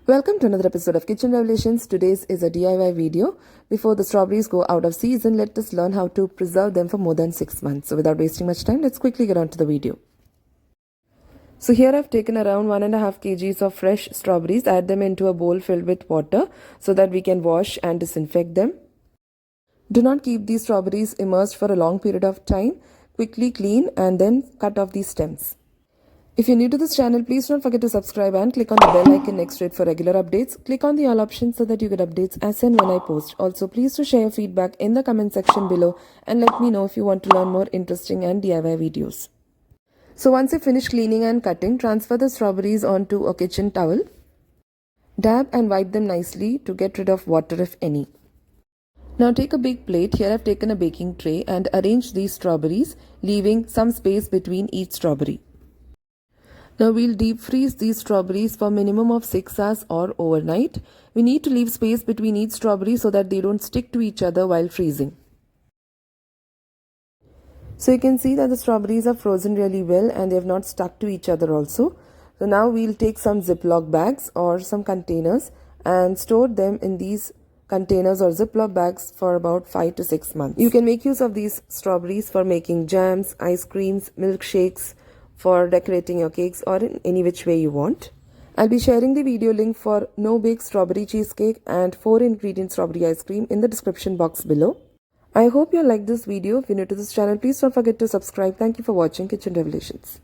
Welcome to another episode of Kitchen Revelations. Today's is a DIY video. Before the strawberries go out of season, let us learn how to preserve them for more than 6 months. So without wasting much time, let's quickly get on to the video. So here I've taken around 1.5 kgs of fresh strawberries. Add them into a bowl filled with water so that we can wash and disinfect them. Do not keep these strawberries immersed for a long period of time. Quickly clean and then cut off these stems. If you're new to this channel, please don't forget to subscribe and click on the bell icon next to it for regular updates. Click on the all option so that you get updates as and when I post. Also, please do share your feedback in the comment section below and let me know if you want to learn more interesting and DIY videos. So once you finish cleaning and cutting, transfer the strawberries onto a kitchen towel. Dab and wipe them nicely to get rid of water if any. Now take a big plate. Here I've taken a baking tray and arrange these strawberries, leaving some space between each strawberry. Now we'll deep freeze these strawberries for minimum of 6 hours or overnight. We need to leave space between each strawberry so that they don't stick to each other while freezing. So you can see that the strawberries are frozen really well and they have not stuck to each other also. So now we'll take some Ziploc bags or some containers and store them in these containers or Ziploc bags for about 5 to 6 months. You can make use of these strawberries for making jams, ice creams, milkshakes, for decorating your cakes or in any which way you want. I'll be sharing the video link for no-bake strawberry cheesecake and 4-ingredient strawberry ice cream in the description box below. I hope you liked this video. If you're new to this channel, please don't forget to subscribe. Thank you for watching Kitchen Revelations.